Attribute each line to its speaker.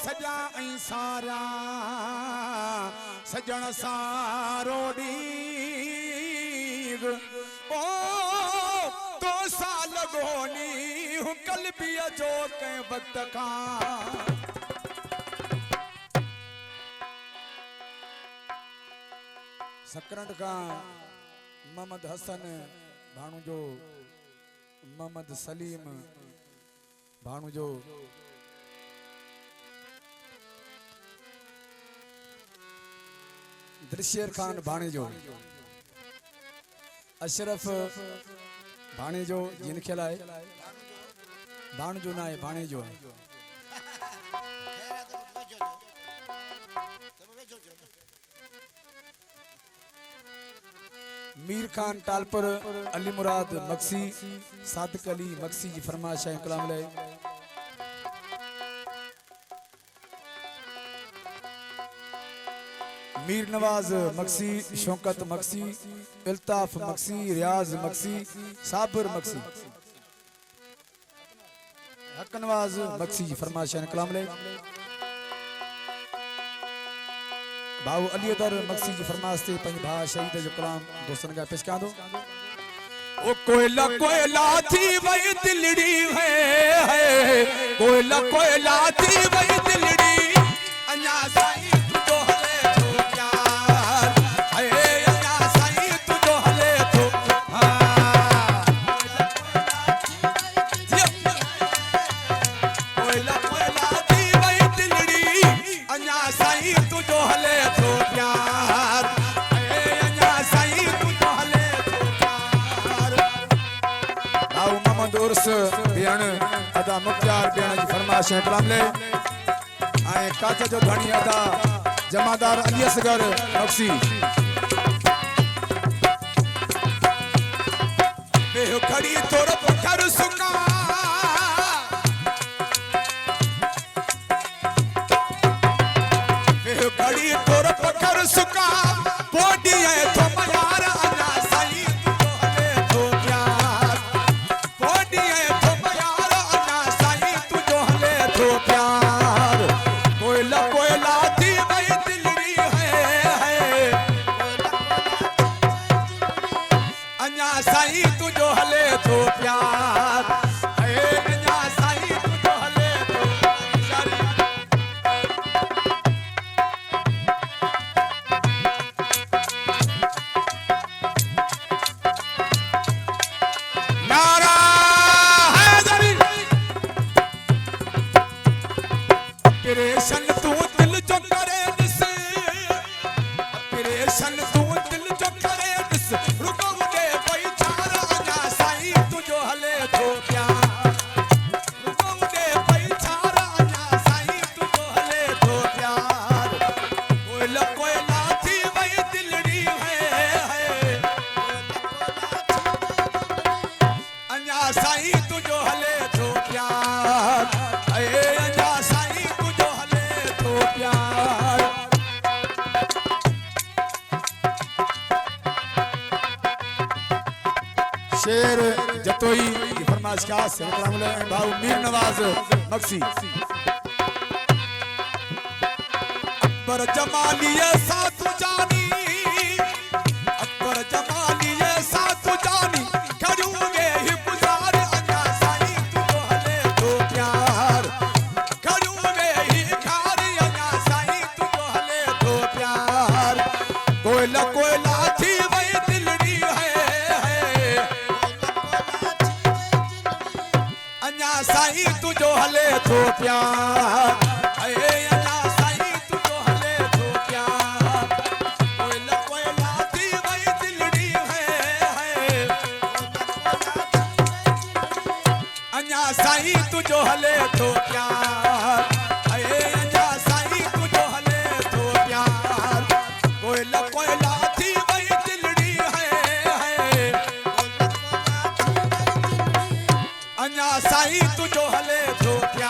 Speaker 1: सजा सारा सजन सारो ॾींग ओ तो साल गोनी हूं कलबीअ जो कंहिं वक़्त खां सकरंड का मोहम्मद हसन भाणू जो मोहम्मद सलीम भाणू जो दिलशेर खान भाणे जो अशरफ भाणे जो जिन खिलाए भाण जो ना है भाणे जो है मीर खान टालपुर अली मुराद मक्सी सादिक अली मक्सी जी फरमाइश है कलाम ले मीर नवाज मक्सी शौकत मक्सी इल्ताफ मक्सी रियाज मक्सी साबिर मक्सी हक नवाज मक्सी जी फरमाइश है कलाम ले भाऊ अली अदर मक्सी जी फरमाइश ते पंज भा शहीद जो कलाम दोस्तन का पेश कर दो ओ कोयला कोयला थी वही दिलड़ी है कोयला कोयला थी वही दिलड़ी अन्या साईं तुझो हले तो प्यार है अन्या साईं तुझो हले तो कोयला कोयला थी वही दिलड़ी अन्या साईं तुझो हले भेण अदा मुख्तार भेण जी फरमाइश है कलाम ले आए काच जो धणी अदा जमादार अली असगर मक्सी बेहो खड़ी तोर पत्थर सुका बेहो खड़ी तोर पत्थर सुका पोडी है तो मयार अन्ना साईं तुझो हले तो प्यार पोडी है तो मयार अन्ना साईं तुझो हले तो प्यार कोयला कोयला थी वही दिलड़ी है अन्ना साईं तुझो हले तो प्यार है अन्ना साईं तुझो हले तो नारा हैदरी ऑपरेशन तू दिल जो करे दिस ऑपरेशन तू दिल जो करे दिस रुको दे भाई चार अन्ना साईं तुझो हले तो प्यार रुको दे भाई चार अन्ना साईं तुझो हले तो प्यार कोयला कोयला थी वही दिलड़ी है अन्ना साईं तुझो हले तो प्यार है अन्ना साईं तुझो हले तो प्यार शेर जतोई की फरमाइश का से कलाम ले भाऊ मीर नवाज मक्सी अकबर जमालिए साथ जानी अकबर जमालिए साथ जानी खड़ूंगे ही गुजार अन्ना साईं तुझो हले तो प्यार खड़ूंगे ही खार अन्ना साईं तुझो हले तो प्यार कोयला कोयला थी वही दिलड़ी है अन्ना साईं तुझो हले तो प्यार है अन्ना साईं तुझो हले तो प्यार कोयला कोयला थी वही दिलड़ी है अन्ना साईं तुझो हले तो प्यार है अन्ना साईं तुझो हले तो प्यार कोयला कोयला थी वही दिलड़ी है अन्ना साईं तुझो हले तो प्यार